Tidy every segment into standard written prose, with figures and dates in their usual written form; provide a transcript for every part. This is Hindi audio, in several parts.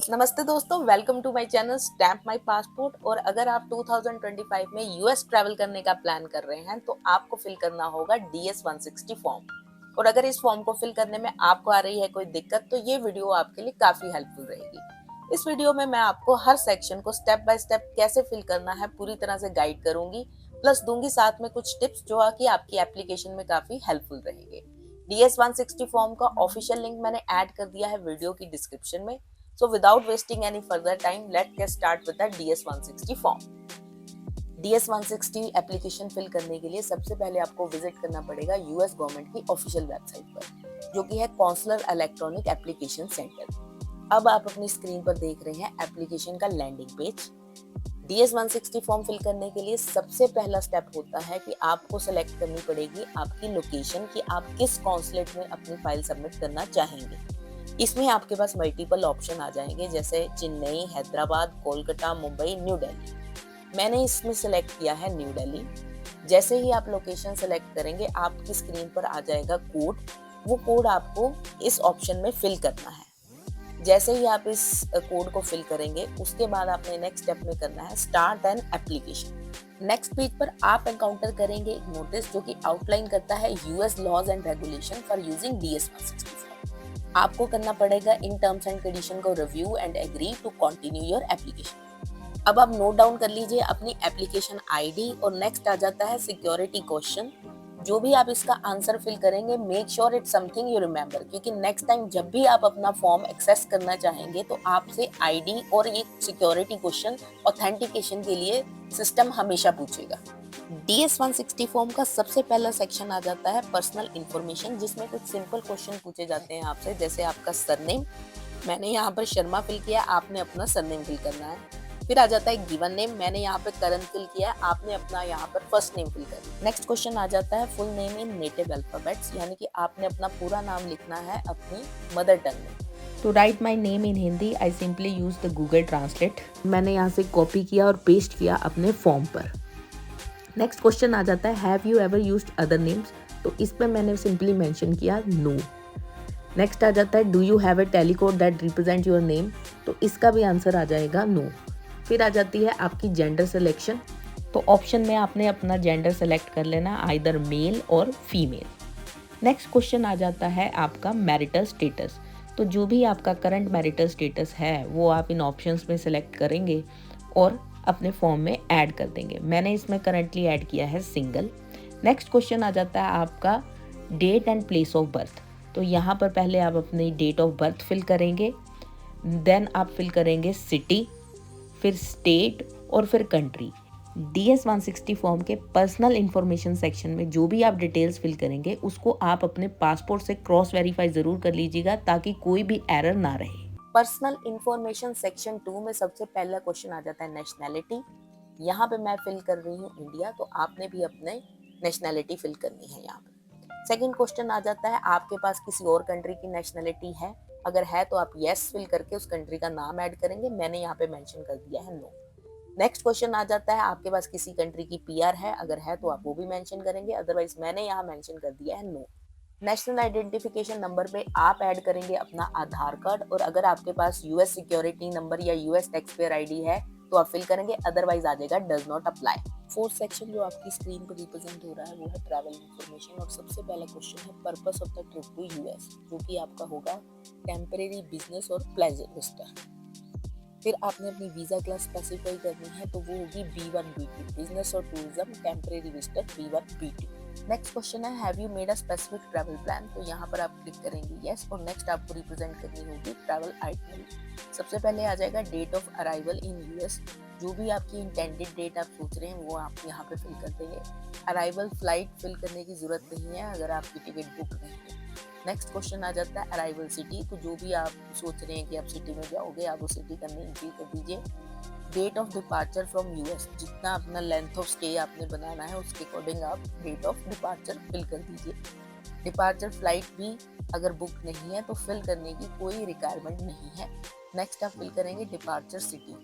नमस्ते दोस्तों, welcome to my channel stamp my passport. और अगर आप 2025 में यूएस ट्रैवल करने का प्लान कर रहे हैं तो आपको फिल करना होगा DS 160 फॉर्म। और अगर इस फॉर्म को फिल करने में आपको आ रही है कोई दिक्कत तो ये वीडियो आपके लिए काफी हेल्पफुल रहेगी। इस वीडियो में मैं आपको हर सेक्शन को स्टेप बाय स्टेप कैसे फिल करना है पूरी तरह से गाइड करूंगी, प्लस दूंगी साथ में कुछ टिप्स जो कि आपकी एप्लीकेशन में काफी हेल्पफुल रहेंगे। DS 160 फॉर्म का ऑफिशियल लिंक मैंने ऐड कर दिया है वीडियो की डिस्क्रिप्शन में। So without wasting any further time, let's get start with the DS 160 form. DS 160 application fill करने के लिए सबसे पहले आपको विजिट करना पड़ेगा यूएस गवर्नमेंट की ऑफिशियल वेबसाइट पर, जो कि है कॉन्सुलर इलेक्ट्रॉनिक एप्लीकेशन सेंटर। अब आप अपनी स्क्रीन पर देख रहे हैं एप्लीकेशन का landing page. DS 160 form fill करने के लिए सबसे पहला स्टेप होता है कि आपको सेलेक्ट करनी पड़ेगी आपकी लोकेशन कि आप किस कॉन्सुलेट में अपनी फाइल सबमिट करना चाहेंगे। इसमें आपके पास मल्टीपल ऑप्शन आ जाएंगे, जैसे चेन्नई, हैदराबाद, कोलकाता, मुंबई, न्यू दिल्ली। मैंने इसमें सेलेक्ट किया है न्यू दिल्ली। जैसे ही आप लोकेशन सेलेक्ट करेंगे आपकी स्क्रीन पर आ जाएगा कोड। वो कोड आपको इस ऑप्शन में फिल करना है। जैसे ही आप इस कोड को फिल करेंगे उसके बाद आपने नेक्स्ट स्टेप में करना है start an application. Next page पर आप एनकाउंटर करेंगे एक नोटिस जो कि आउटलाइन करता है US laws and regulation for using DS 160। आपको करना पड़ेगा इन टर्म्स एंड कंडीशन को review and agree to continue your application. अब आप नोट डाउन कर लीजिए अपनी एप्लीकेशन आईडी और नेक्स्ट आ जाता है सिक्योरिटी क्वेश्चन। जो भी आप इसका आंसर फिल करेंगे make sure it's something you remember, क्योंकि नेक्स्ट टाइम जब भी आप अपना फॉर्म एक्सेस करना चाहेंगे तो आपसे आईडी और एक सिक्योरिटी क्वेश्चन ऑथेंटिकेशन के लिए सिस्टम हमेशा पूछेगा। DS 160 फॉर्म का सबसे पहला सेक्शन आ जाता है पर्सनल इंफॉर्मेशन, जिसमें कुछ सिंपल क्वेश्चन पूछे जाते हैं आपसे, जैसे आपका सरनेम। मैंने यहाँ पर शर्मा फिल किया, आपने अपना सरनेम फिल करना है। फिर आ जाता है गिवन नेम, मैंने यहाँ पे करण फिल किया, आपने अपना यहाँ पर फर्स्ट नेम फिल करना। नेक्स्ट क्वेश्चन आ जाता है full name in native alphabets, यानी कि आपने अपना पूरा नाम लिखना है अपनी मदर टंग में। To write my name in Hindi, I simply use the Google Translate. मैंने यहाँ से कॉपी किया और पेस्ट किया अपने फॉर्म पर। नेक्स्ट क्वेश्चन आ जाता है have you ever used other names, तो इस पर मैंने सिंपली मेंशन किया नो। नेक्स्ट आ जाता है do you have a telecode that represent your name, तो इसका भी आंसर आ जाएगा नो। फिर आ जाती है आपकी जेंडर सिलेक्शन, तो ऑप्शन में आपने अपना जेंडर सेलेक्ट कर लेना, आइदर मेल और फीमेल। नेक्स्ट क्वेश्चन आ जाता है आपका मैरिटल स्टेटस, तो जो भी आपका करंट मैरिटल स्टेटस है वो आप इन ऑप्शंस में सेलेक्ट करेंगे और अपने फॉर्म में ऐड कर देंगे। मैंने इसमें करंटली ऐड किया है सिंगल। नेक्स्ट क्वेश्चन आ जाता है आपका date and place of birth, तो यहाँ पर पहले आप अपनी डेट ऑफ बर्थ फिल करेंगे, देन आप फिल करेंगे सिटी, फिर स्टेट और फिर कंट्री। DS 160 फॉर्म के पर्सनल इंफॉर्मेशन सेक्शन में जो भी आप डिटेल्स फिल करेंगे उसको आप अपने पासपोर्ट से क्रॉस वेरीफाई जरूर कर लीजिएगा ताकि कोई भी एरर ना रहे। पर्सनल इंफॉर्मेशन सेक्शन 2 में सबसे पहला क्वेश्चन आ जाता है नेशनैलिटी। यहाँ पे मैं फिल कर रही हूँ इंडिया, तो आपने भी अपने नेशनैलिटी फिल करनी है यहाँ पे। सेकंड क्वेश्चन आ जाता है आपके पास किसी और कंट्री की नेशनैलिटी है, अगर है तो आप यस फिल करके उस कंट्री का नाम ऐड करेंगे, मैंने यहाँ पे मेंशन कर दिया है नो। नेक्स्ट क्वेश्चन आ जाता है आपके पास किसी कंट्री की PR है, अगर है तो आप वो भी मेंशन करेंगे, अदरवाइज मैंने यहाँ मेंशन कर दिया है नो। नेशनल आइडेंटिफिकेशन नंबर पे आप ऐड करेंगे अपना आधार कार्ड, और अगर आपके पास यूएस सिक्योरिटी नंबर या यूएस टैक्स पेयर आईडी है तो आप फिल करेंगे, अदरवाइज आ जाएगा does not apply. Fourth section जो आपकी स्क्रीन पर रिप्रेजेंट हो रहा है वो है ट्रैवल इन्फॉर्मेशन, और सबसे पहला क्वेश्चन है purpose of the trip to US, जो कि आपका होगा टेम्परेरी, बिजनेस और प्लेजर विजिटर। फिर आपने अपनी वीजा क्लास स्पेसिफाई करनी है, तो वो होगी B1 B2, बिजनेस और tourism, temporary visitor B1 B2। Next question है have you made a specific travel plan, तो यहाँ पर आप क्लिक करेंगे यस, और नेक्स्ट आपको रिप्रेजेंट करनी होगी ट्रैवल आइटनरी। सबसे पहले आ जाएगा date of arrival in US, जो भी आपकी इंटेंडेड डेट आप सोच रहे हैं वो आप यहाँ पे फिल कर देंगे। अराइवल फ्लाइट फिल करने की जरूरत नहीं है अगर आपकी टिकट बुक नहीं है। नेक्स्ट क्वेश्चन आ जाता है अराइवल सिटी, तो जो भी आप सोच रहे हैं कि आप सिटी में जाओगे आप वो सिटी का नेम फिल कर दीजिए। Date of departure from US, जितना अपना लेंथ ऑफ स्टे आपने बनाना है उसके अकॉर्डिंग आप डेट ऑफ डिपार्चर फिल कर दीजिए। डिपार्चर फ्लाइट भी अगर बुक नहीं है तो फिल करने की कोई रिक्वायरमेंट नहीं है। नेक्स्ट आप फिल करेंगे डिपार्चर सिटी,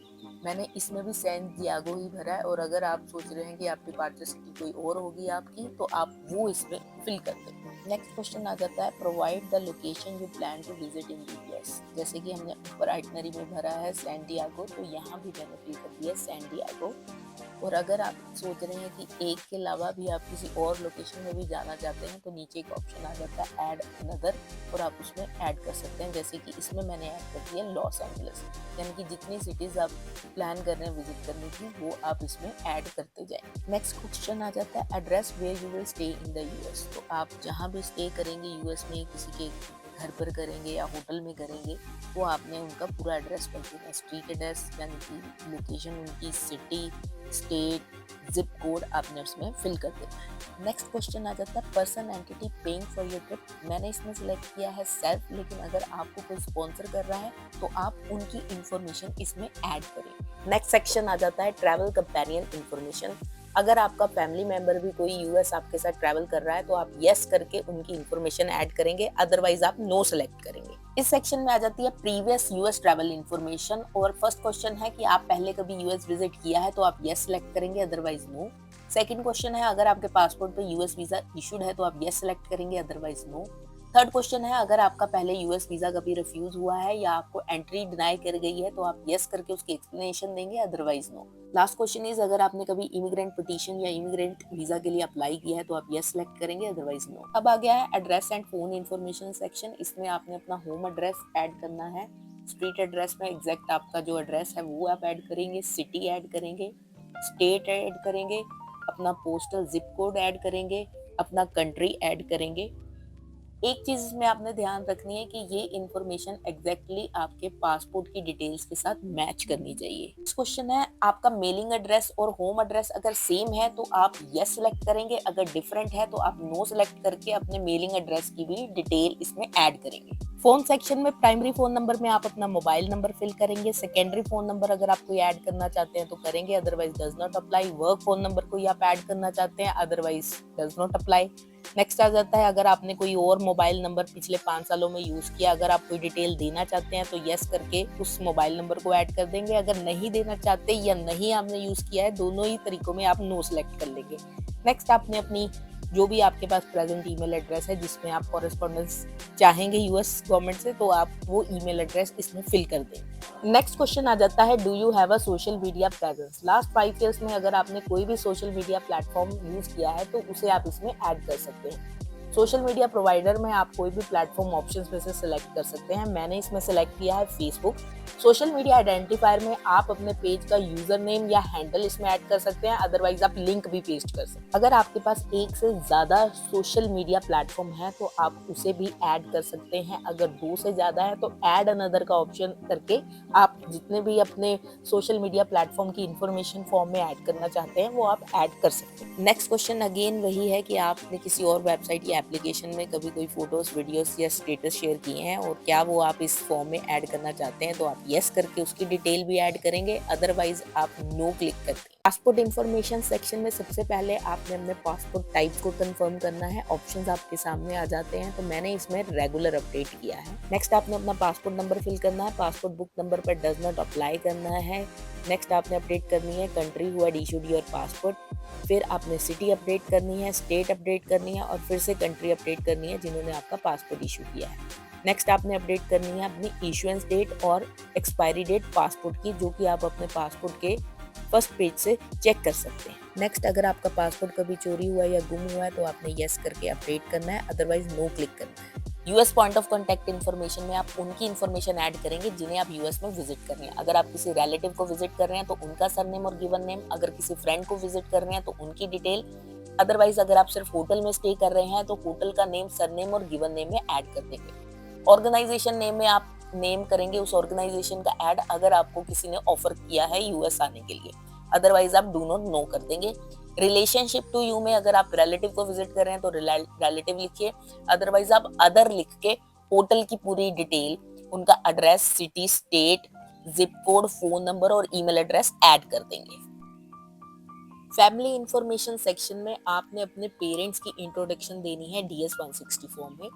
मैंने इसमें भी सैन डिएगो ही भरा है, और अगर आप सोच रहे हैं कि आप डिपार्चर सिटी कोई और होगी आपकी तो आप वो इसमें फिल कर दें। नेक्स्ट क्वेश्चन आ जाता है provide the location you plan to visit in US. जैसे कि हमने ऊपर आइटनरी में भरा है सैन डिएगो, तो यहाँ भी मैंने फिल कर दिया सैन डिएगो। और अगर आप सोच रहे हैं कि एक के अलावा भी आप किसी और लोकेशन में भी जाना चाहते हैं तो नीचे एक ऑप्शन आ जाता है ऐड अनदर, और आप उसमें ऐड कर सकते हैं। जैसे कि इसमें मैंने ऐड कर दिया लॉस एंजलिस, यानी कि जितनी सिटीज़ आप प्लान कर रहे हैं विजिट करने की वो आप इसमें ऐड करते जाएं। नेक्स्ट क्वेश्चन आ जाता है address where you will stay in the US. तो आप जहाँ भी स्टे करेंगे यूएस में, किसी के घर पर करेंगे या होटल में करेंगे, वो आपने उनका पूरा एड्रेस कर देना है। स्ट्रीट एड्रेस यानी कि लोकेशन, उनकी सिटी, स्टेट, जिप कोड आपने उसमें फिल कर देना है। नेक्स्ट क्वेश्चन आ जाता है person entity paying for your trip. मैंने इसमें सिलेक्ट किया है सेल्फ, लेकिन अगर आपको कोई स्पॉन्सर कर रहा है तो आप उनकी इंफॉर्मेशन इसमें ऐड करें। नेक्स्ट सेक्शन आ जाता है ट्रैवल कंपेनियन इंफॉर्मेशन। अगर आपका फैमिली मेंबर भी कोई यूएस आपके साथ ट्रैवल कर रहा है तो आप यस करके उनकी इंफॉर्मेशन ऐड करेंगे, अदरवाइज आप नो सेलेक्ट करेंगे। इस सेक्शन में आ जाती है प्रीवियस यूएस ट्रैवल इंफॉर्मेशन, और फर्स्ट क्वेश्चन है कि आप पहले कभी यूएस विजिट किया है तो आप यस सेलेक्ट करेंगे, अदरवाइज नो। सेकंड क्वेश्चन है अगर आपके पासपोर्ट पे यूएस वीजा इशूड है तो आप यस सेलेक्ट करेंगे, अदरवाइज नो। थर्ड क्वेश्चन है अगर आपका पहले यूएस वीजा कभी रिफ्यूज हुआ है या आपको एंट्री डिनाई कर गई है तो आप यस करके उसकी एक्सप्लेनेशन देंगे, otherwise no. Last question is अगर आपने कभी इमिग्रेंट पिटीशन या इमिग्रेंट वीजा के लिए अप्लाई किया है तो आप यस सेलेक्ट करेंगे, अदरवाइज नो। अब आ गया है address and phone information section. इसमें आपने अपना होम एड्रेस ऐड करना है। स्ट्रीट एड्रेस में एग्जैक्ट आपका जो एड्रेस है वो आप ऐड करेंगे, सिटी ऐड करेंगे, स्टेट ऐड करेंगे, अपना पोस्टल जिप कोड ऐड करेंगे, अपना कंट्री ऐड करेंगे। एक चीज इसमें आपने ध्यान रखनी है कि ये इन्फॉर्मेशन एग्जैक्टली आपके पासपोर्ट की डिटेल्स के साथ मैच करनी चाहिए। नेक्स्ट क्वेश्चन है आपका मेलिंग एड्रेस और होम एड्रेस अगर सेम है तो आप यस सेलेक्ट करेंगे, अगर डिफरेंट है तो आप नो सेलेक्ट करके अपने मेलिंग एड्रेस की भी डिटेल इसमें ऐड करेंगे। फोन सेक्शन में प्राइमरी फोन नंबर में आप अपना मोबाइल नंबर फिल करेंगे। सेकेंडरी फोन नंबर अगर आप कोई ऐड करना चाहते हैं तो करेंगे, otherwise does not apply. Work phone number कोई आप ऐड करना चाहते हैं, otherwise does not apply. Next आ जाता है अगर आपने कोई और मोबाइल नंबर पिछले 5 सालों में यूज किया, अगर आप कोई डिटेल देना चाहते हैं तो यस करके उस मोबाइल नंबर को ऐड कर देंगे। अगर नहीं देना चाहते या नहीं आपने यूज किया है, दोनों ही तरीकों में आप नो सेलेक्ट कर लेंगे। नेक्स्ट आपने अपनी जो भी आपके पास प्रेजेंट ईमेल एड्रेस है जिसमें आप कॉरेस्पॉन्डेंस चाहेंगे यूएस गवर्नमेंट से, तो आप वो ईमेल एड्रेस इसमें फिल कर दें। नेक्स्ट क्वेश्चन आ जाता है do you have a social media presence. Last 5 years में अगर आपने कोई भी सोशल मीडिया प्लेटफॉर्म यूज किया है तो उसे आप इसमें ऐड कर सकते हैं। सोशल मीडिया प्रोवाइडर में आप कोई भी प्लेटफॉर्म ऑप्शंस में से सिलेक्ट कर सकते हैं। मैंने इसमें सिलेक्ट किया है फेसबुक। सोशल मीडिया आइडेंटिफायर में आप अपने पेज का यूजर नेम या हैंडल इसमें ऐड कर सकते हैं, अदरवाइज आप लिंक भी पेस्ट कर सकते हैं। अगर आपके पास एक से ज्यादा सोशल मीडिया प्लेटफॉर्म है तो आप उसे भी ऐड कर सकते हैं। अगर 2 से ज्यादा है तो ऐड अनदर का ऑप्शन करके आप जितने भी अपने सोशल मीडिया प्लेटफॉर्म की इंफॉर्मेशन फॉर्म में ऐड करना चाहते हैं वो आप ऐड कर सकते हैं। नेक्स्ट क्वेश्चन अगेन वही है कि आपने किसी और वेबसाइट या एप्लीकेशन में कभी कोई फोटोज, वीडियोस या स्टेटस शेयर किए हैं और क्या वो आप इस फॉर्म में ऐड करना चाहते हैं, तो आप यस करके उसकी डिटेल भी ऐड करेंगे, अदरवाइज आप नो क्लिक करते हैं। पासपोर्ट इन्फॉर्मेशन सेक्शन में सबसे पहले आपने अपने पासपोर्ट टाइप को कंफर्म करना है। ऑप्शंस आपके सामने आ जाते हैं, तो मैंने इसमें रेगुलर अपडेट किया है। नेक्स्ट आपने अपना पासपोर्ट नंबर फिल करना है। पासपोर्ट बुक नंबर पर डज नॉट अप्लाई करना है। नेक्स्ट आपने अपडेट करनी है country who had issued your passport. फिर आपने सिटी अपडेट करनी है, स्टेट अपडेट करनी है और फिर से कंट्री अपडेट करनी है जिन्होंने आपका पासपोर्ट इशू किया है। नेक्स्ट आपने अपडेट करनी है अपनी इशुएंस डेट और एक्सपायरी डेट पासपोर्ट की, जो कि आप अपने पासपोर्ट के फर्स्ट पेज से चेक कर सकते हैं। नेक्स्ट अगर आपका पासपोर्ट कभी चोरी हुआ या गुम हुआ है तो आपने यस करके अपडेट करना है, अदरवाइज नो क्लिक करना है। US point of contact information में आप उनकी इन्फॉर्मेशन ऐड करेंगे जिन्हें आप यूएस में विजिट कर रहे हैं। अगर आप किसी रिलेटिव को विजिट कर रहे हैं तो उनका सरनेम और गिवन नेम, अगर किसी फ्रेंड को विजिट कर रहे हैं तो उनकी डिटेल, अदरवाइज अगर आप सिर्फ होटल में स्टे कर रहे हैं तो होटल का नेम, सरनेम और गिवन नेम में ऐड कर देंगे। ऑर्गेनाइजेशन नेम में आप नेम करेंगे उस ऑर्गेनाइजेशन का ऐड अगर आपको किसी ने ऑफर किया है यूएस आने के लिए, अदरवाइज आप डू नॉट नो कर देंगे। रिलेशनशिप टू यू में अगर आप रिलेटिव को विजिट कर रहे हैं तो रिलेटिव लिखिए, अदरवाइज आप अदर लिख के होटल की पूरी डिटेल, उनका address, city, state, zip code, phone number और ईमेल एड्रेस ऐड कर देंगे। फैमिली इंफॉर्मेशन सेक्शन में आपने अपने पेरेंट्स की इंट्रोडक्शन देनी है DS 160 फॉर्म में।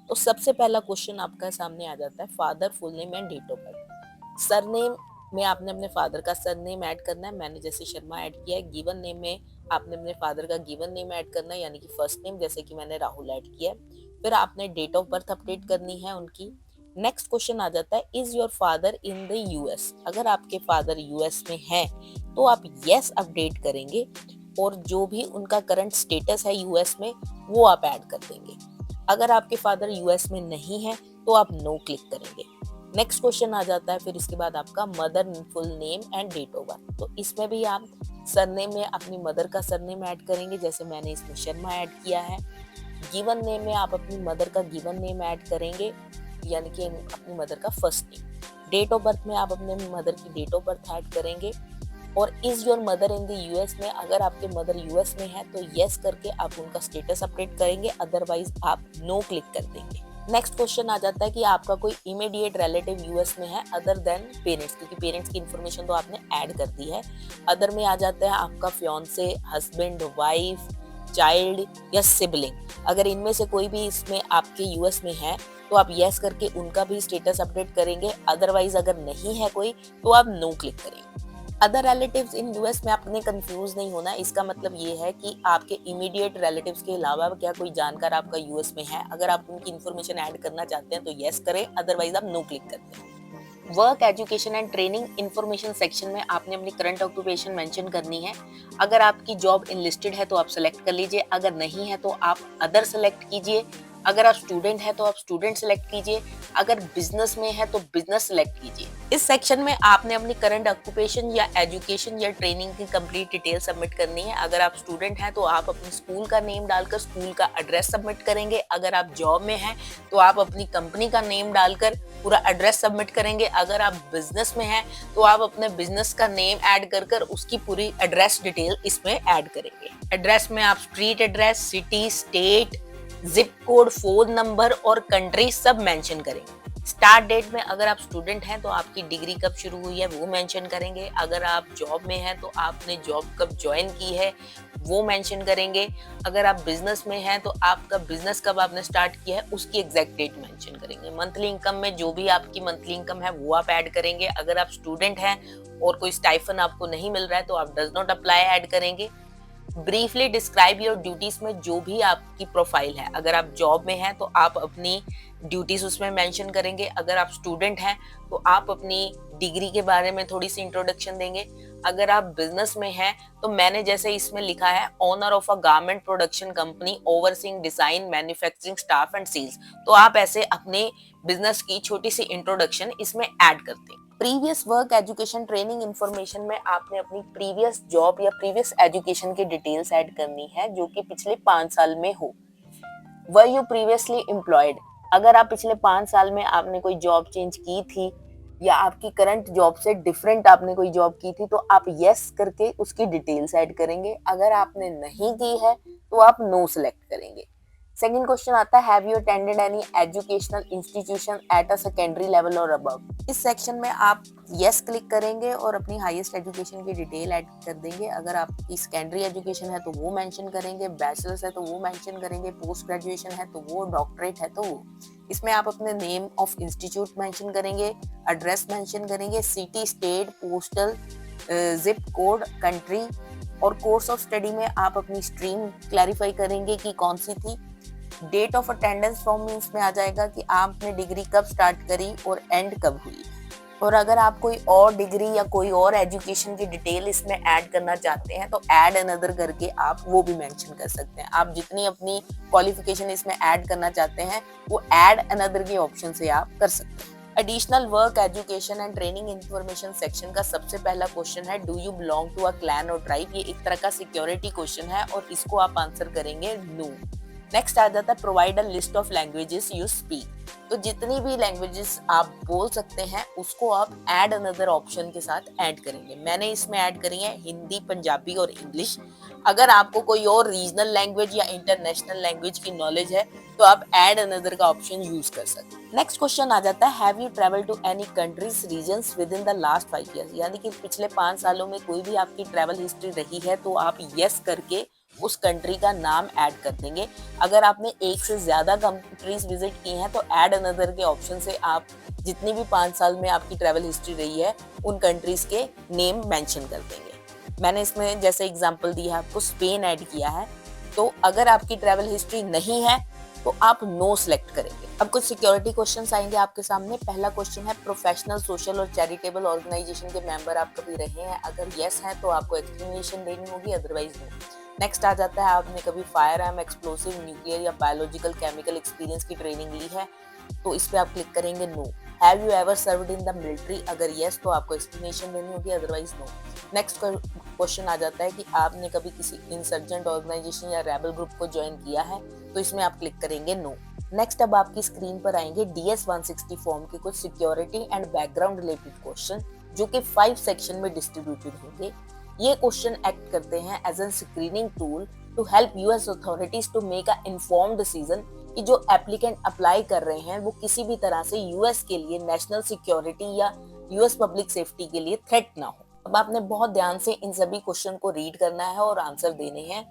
तो सबसे पहला क्वेश्चन आपका सामने आ जाता है father full name and date of birth. Surname में आपने अपने फादर का सरनेम ऐड करना है, मैंने जैसे शर्मा ऐड किया है। गिवन नेम में आपने अपने फादर का गिवन नेम ऐड करना है, यानी कि फर्स्ट नेम, जैसे कि मैंने राहुल ऐड किया है। फिर आपने डेट ऑफ बर्थ अपडेट करनी है उनकी। नेक्स्ट क्वेश्चन आ जाता है, is your father in the US. अगर आपके फादर यूएस में हैं तो आप यस अपडेट करेंगे और जो भी उनका करंट स्टेटस है यूएस में वो आप ऐड कर देंगे। अगर आपके फादर यूएस में नहीं है तो आप नो क्लिक करेंगे। नेक्स्ट क्वेश्चन आ जाता है फिर इसके बाद आपका mother full name and date of birth. तो इसमें भी आप सरनेम में अपनी मदर का सरनेम ऐड करेंगे, जैसे मैंने इसमें शर्मा ऐड किया है। गिवन नेम में आप अपनी मदर का गिवन नेम ऐड करेंगे, यानी कि अपनी मदर का first name. Date of birth में आप अपने मदर की डेट ऑफ बर्थ ऐड करेंगे। और is your mother in the US में, अगर आपके मदर यूएस में है तो यस करके आप उनका स्टेटस अपडेट करेंगे, अदरवाइज आप नो क्लिक कर देंगे। नेक्स्ट क्वेश्चन आ जाता है कि आपका कोई इमीडिएट रिलेटिव यूएस में है अदर देन पेरेंट्स, क्योंकि पेरेंट्स की इन्फॉर्मेशन तो आपने ऐड कर दी है। अदर में आ जाता है आपका फियांसे, हस्बैंड, वाइफ, चाइल्ड या सिबलिंग। अगर इनमें से कोई भी इसमें आपके यूएस में है तो आप यस करके उनका भी स्टेटस अपडेट करेंगे, अदरवाइज अगर नहीं है कोई तो आप नो क्लिक करेंगे। अदर रिलेटिव्स इन यूएस में आपने कंफ्यूज नहीं होना। इसका मतलब ये है कि आपके इमीडिएट रिलेटिव्स के अलावा क्या कोई जानकार आपका यूएस में है, अगर आप उनकी इन्फॉर्मेशन ऐड करना चाहते हैं तो यस करें, अदरवाइज आप नो क्लिक करते हैं। Work, education and training information section में आपने अपनी करंट ऑक्यूपेशन मेंशन करनी है। अगर आपकी जॉब इनलिस्टेड है तो आप सेलेक्ट कर लीजिए, अगर नहीं है तो आप अदर सेलेक्ट कीजिए। अगर आप स्टूडेंट है तो आप स्टूडेंट सेलेक्ट कीजिए, अगर बिजनेस में है तो बिजनेस सेलेक्ट कीजिए। इस सेक्शन में आपने अपनी करंट ऑक्यूपेशन या एजुकेशन या ट्रेनिंग की कंप्लीट डिटेल सबमिट करनी है। अगर आप स्टूडेंट हैं तो आप अपने स्कूल का नेम डालकर स्कूल का एड्रेस सबमिट करेंगे। अगर आप जॉब में हैं तो आप अपनी कंपनी का नेम डालकर पूरा एड्रेस सबमिट करेंगे। अगर आप बिजनेस में हैं तो आप अपने बिजनेस का नेम ऐड कर उसकी पूरी एड्रेस डिटेल इसमें ऐड करेंगे। एड्रेस में आप street address, city, state, zip code, phone number और कंट्री सब मेंशन करेंगे। स्टार्ट डेट में अगर आप स्टूडेंट हैं तो आपकी डिग्री कब शुरू हुई है वो मेंशन करेंगे। अगर आप जॉब में हैं तो आपने जॉब कब ज्वाइन की है वो मेंशन करेंगे। अगर आप बिजनेस में हैं तो आपका बिजनेस कब आपने स्टार्ट किया है उसकी एग्जैक्ट डेट मेंशन करेंगे। मंथली इनकम में जो भी आपकी मंथली इनकम है वो आप ऐड करेंगे। अगर आप स्टूडेंट हैं और कोई स्टाइफन आपको नहीं मिल रहा है तो आप डज नॉट अप्लाई ऐड करेंगे। ब्रीफली डिस्क्राइब योर ड्यूटीज में जो भी आपकी प्रोफाइल है, अगर आप जॉब में हैं तो आप अपनी ड्यूटीज उसमें मेंशन करेंगे। अगर आप स्टूडेंट हैं तो आप अपनी डिग्री के बारे में थोड़ी सी इंट्रोडक्शन देंगे। अगर आप बिजनेस में हैं तो मैंने जैसे इसमें लिखा है owner of a garment production company overseeing design, manufacturing, staff and sales, तो आप ऐसे अपने बिजनेस की छोटी सी इंट्रोडक्शन इसमें ऐड करते हैं। Previous work, education, training information में आपने अपनी प्रीवियस जॉब या प्रीवियस एजुकेशन की डिटेल्स ऐड करनी है जो कि पिछले 5 साल में हो। वर यू प्रीवियसली एम्प्लॉयड, अगर आप पिछले 5 साल में आपने कोई जॉब चेंज की थी या आपकी करंट जॉब से डिफरेंट आपने कोई जॉब की थी तो आप यस करके उसकी डिटेल्स ऐड करेंगे। अगर आपने नहीं की है तो आप नो सेलेक्ट करेंगे। सेकंड क्वेश्चन आता है, have you attended any educational institution at a secondary level और अबव। इस सेक्शन में आप यस क्लिक करेंगे और अपनी हाईएस्ट एजुकेशन की डिटेल ऐड कर देंगे। अगर आपकी सेकेंडरी एजुकेशन है तो वो मेंशन करेंगे, बैचलर्स है तो वो मेंशन करेंगे, पोस्ट ग्रेजुएशन है तो वो, डॉक्टरेट है तो वो। इसमें आप अपने नेम ऑफ इंस्टीट्यूट मेंशन करेंगे, एड्रेस मेंशन करेंगे, city, state, postal, zip code, country, और कोर्स ऑफ स्टडी में आप अपनी स्ट्रीम क्लैरिफाई करेंगे कि कौन सी थी। डेट ऑफ अटेंडेंस फॉर्म में इसमें आ जाएगा कि आपने डिग्री कब स्टार्ट करी और एंड कब हुई। और अगर आप कोई और डिग्री या कोई और एजुकेशन की डिटेल इसमें ऐड करना चाहते हैं तो ऐड अनदर करके आप वो भी मेंशन कर सकते हैं। आप जितनी अपनी क्वालिफिकेशन इसमें ऐड करना चाहते हैं वो ऐड अनदर के ऑप्शन से आप कर सकते हैं। Additional work, education and training information section का सबसे पहला क्वेश्चन है, do you belong to a clan और ट्राइब। ये एक तरह का सिक्योरिटी क्वेश्चन है और इसको आप आंसर करेंगे नो। नेक्स्ट आ जाता है, provide a list of languages you speak. तो जितनी भी लैंग्वेजेस आप बोल सकते हैं उसको आप ऐड अनदर ऑप्शन के साथ ऐड करेंगे। मैंने इसमें ऐड करी है हिंदी, पंजाबी और इंग्लिश। अगर आपको कोई और रीजनल लैंग्वेज या इंटरनेशनल लैंग्वेज की नॉलेज है तो आप ऐड अनदर का ऑप्शन यूज कर सकते हैं। नेक्स्ट क्वेश्चन आ जाता है, have you travel to any countries regions within the last 5 years. यानी कि पिछले 5 सालों में कोई भी आपकी ट्रैवल हिस्ट्री रही है तो आप यस करके उस कंट्री का नाम ऐड कर देंगे। अगर आपने एक से ज्यादा कंट्रीज विजिट की हैं तो ऐड अनदर के ऑप्शन से आप जितनी भी 5 साल में आपकी ट्रैवल हिस्ट्री रही है उन कंट्रीज के नेम मेंशन कर देंगे। मैंने इसमें जैसे एग्जांपल दिया है आपको, स्पेन ऐड किया है। तो अगर आपकी ट्रैवल हिस्ट्री नहीं है तो आप नो सेलेक्ट करेंगे। अब कुछ सिक्योरिटी क्वेश्चंस आएंगे आपके सामने। पहला क्वेश्चन है, प्रोफेशनल, सोशल और चैरिटेबल ऑर्गेनाइजेशन के मेंबर आप कभी रहे हैं? अगर यस है तो आपको एक्सप्लेनेशन देनी होगी, अदरवाइज नो। नेक्स्ट आ जाता है, आपने कभी फायर आर्म, एक्सप्लोसिव, न्यूक्लियर या बायोलॉजिकल केमिकल एक्सपीरियंस की ट्रेनिंग ली है? तो इस पे आप क्लिक करेंगे no. Have you ever served in the military? अगर यस तो आपको एक्सप्लेनेशन देनी होगी, अदरवाइज नो। नेक्स्ट क्वेश्चन आ जाता है कि आपने कभी किसी इंसर्जेंट ऑर्गेनाइजेशन या रेबल ग्रुप को ज्वाइन किया है? तो इसमें आप क्लिक करेंगे नो। नेक्स्ट अब आपकी स्क्रीन पर आएंगे DS-160 फॉर्म के कुछ security and background related question, जो कि 5 सेक्शन में डिस्ट्रीब्यूटेड होंगे। ये क्वेश्चन एक्ट करते हैं as an screening tool to help US authorities to make a informed decision कि जो एप्लीकेंट अप्लाई कर रहे हैं वो किसी भी तरह से यूएस के लिए नेशनल सिक्योरिटी या यूएस पब्लिक सेफ्टी के लिए थ्रेट ना हो। अब आपने बहुत ध्यान से इन सभी क्वेश्चन को रीड करना है और आंसर देने हैं।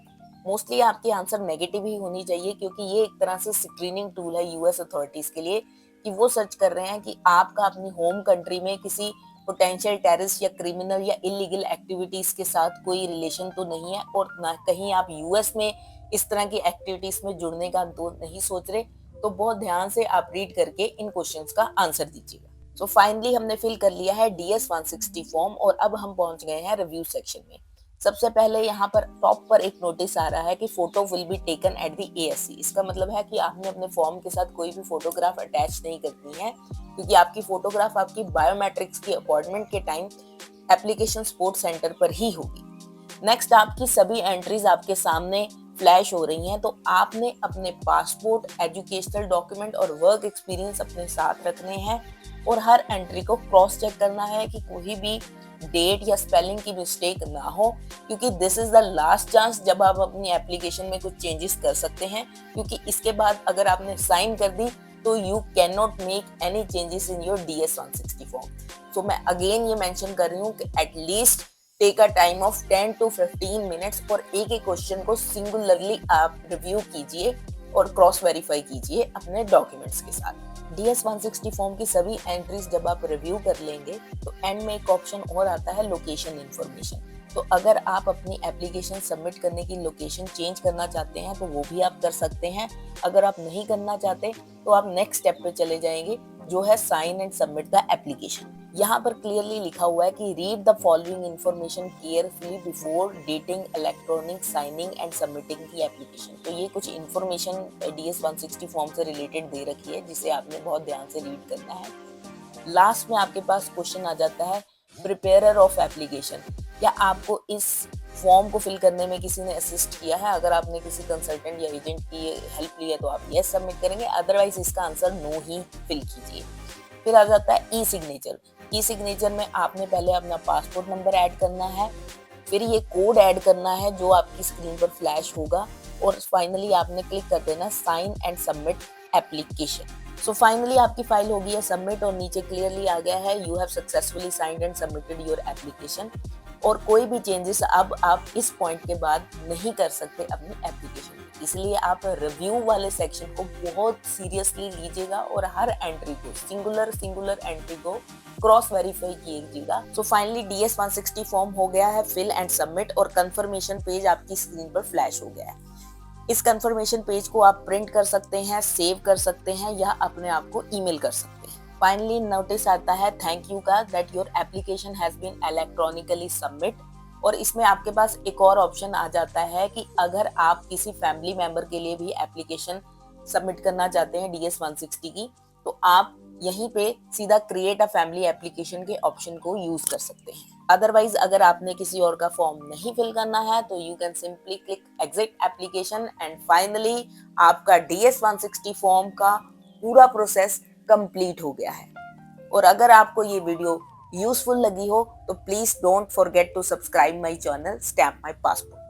मोस्टली आपके आंसर नेगेटिव ही होनी चाहिए, क्योंकि ये एक तरह से स्क्रीनिंग टूल है यूएस अथॉरिटीज के लिए कि वो सर्च कर रहे हैं कि आपका अपनी होम कंट्री में किसी पोटेंशियल टेररिस्ट या क्रिमिनल या इलीगल एक्टिविटीज के साथ कोई रिलेशन तो नहीं है, और ना कहीं आप यूएस में इस तरह की एक्टिविटीज में जुड़ने का तो नहीं सोच रहे। तो बहुत ध्यान से आप रीड करके इन क्वेश्चंस का आंसर दीजिएगा। सो फाइनली हमने फिल कर लिया है DS-160 फॉर्म और अब हम पहुंच गए हैं रिव्यू सेक्शन में। सबसे पहले यहाँ पर टॉप पर एक नोटिस आ रहा है कि photo will be taken at the ASC। इसका मतलब है कि आपने अपने फॉर्म के साथ कोई भी फोटोग्राफ अटैच नहीं करनी है, क्योंकि आपकी फोटोग्राफ आपकी बायोमेट्रिक्स की अपॉइंटमेंट के टाइम एप्लीकेशन सपोर्ट सेंटर पर ही होगी। नेक्स्ट आपकी सभी एंट्रीज आपके सामने फ्लैश हो रही हैं, तो आपने अपने पासपोर्ट, एजुकेशनल डॉक्यूमेंट और वर्क एक्सपीरियंस अपने साथ रखने हैं और हर एंट्री को क्रॉस चेक करना है कि कोई भी डेट या स्पेलिंग की मिस्टेक ना हो, क्योंकि this is the last chance जब आप अपनी एप्लीकेशन में कुछ चेंजेस कर सकते हैं, क्योंकि इसके बाद अगर आपने साइन कर दी तो you can not make any changes in your DS-160 form. तो मैं अगेन ये मेंशन कर रही हूँ कि at least take a time of 10 to 15 minutes और एक एक क्वेश्चन को सिंगुलरली आप रिव्यू कीजिए और क्रॉस वेरीफाई कीजिए अपने डॉक्यूमेंट्स के साथ। DS-160 फॉर्म की सभी एंट्रीज जब आप रिव्यू कर लेंगे तो एंड में एक ऑप्शन और आता है लोकेशन इन्फॉर्मेशन। तो अगर आप अपनी एप्लीकेशन सबमिट करने की लोकेशन चेंज करना चाहते हैं तो वो भी आप कर सकते हैं। अगर आप नहीं करना चाहते तो आप नेक्स्ट स्टेप पे चले जाएंगे, जो है sign and submit the application. यहाँ पर क्लियरली लिखा हुआ है कि read the following information carefully before dating, electronic signing and submitting the application. तो ये कुछ इन्फॉर्मेशन DS-160 फॉर्म से रिलेटेड दे रखी है, जिसे आपने बहुत ध्यान से रीड करना है। लास्ट में आपके पास क्वेश्चन आ जाता है, प्रिपेयरर ऑफ एप्लीकेशन। क्या आपको इस फॉर्म को फिल करने में किसी ने असिस्ट किया है? अगर आपने किसी कंसल्टेंट या एजेंट की हेल्प ली है तो आप यस सबमिट करेंगे, अदरवाइज इसका आंसर नो ही फिल कीजिए। फिर आ जाता है ई सिग्नेचर। ई सिग्नेचर में आपने पहले अपना पासपोर्ट नंबर ऐड करना है, फिर ये कोड ऐड करना है जो आपकी स्क्रीन पर फ्लैश होगा, और फाइनली आपने क्लिक कर देना sign and submit application. So finally आपकी फाइल हो गई है सबमिट और नीचे क्लियरली आ गया है you have successfully signed and submitted your application. और कोई भी चेंजेस अब आप इस पॉइंट के बाद नहीं कर सकते अपनी एप्लीकेशन में, इसलिए आप रिव्यू वाले सेक्शन को बहुत सीरियसली लीजिएगा और हर एंट्री को सिंगुलर एंट्री को क्रॉस वेरीफाई कीजिएगा। सो फाइनली DS-160 फॉर्म हो गया है फिल एंड सबमिट और कंफर्मेशन पेज आपकी स्क्रीन पर फ्लैश हो गया है। इस कंफर्मेशन पेज को आप प्रिंट कर सकते हैं, सेव कर सकते हैं या अपने आप को ईमेल कर सकते हैं। फाइनली नोटिस आता है थैंक यू का, that your application has been electronically submit. और इसमें आपके पास एक और ऑप्शन आ जाता है कि अगर आप किसी फैमिली मेंबर के लिए भी एप्लीकेशन सबमिट करना चाहते हैं DS-160 की, तो आप यहीं पे सीधा क्रिएट अ फैमिली एप्लीकेशन के ऑप्शन को यूज कर सकते हैं। अदरवाइज अगर आपने किसी और का फॉर्म नहीं फिल करना है तो you can simply click exit application and finally आपका DS-160 फॉर्म का पूरा प्रोसेस कंप्लीट हो गया है। और अगर आपको ये वीडियो यूजफुल लगी हो तो please don't forget to subscribe my channel stamp my passport.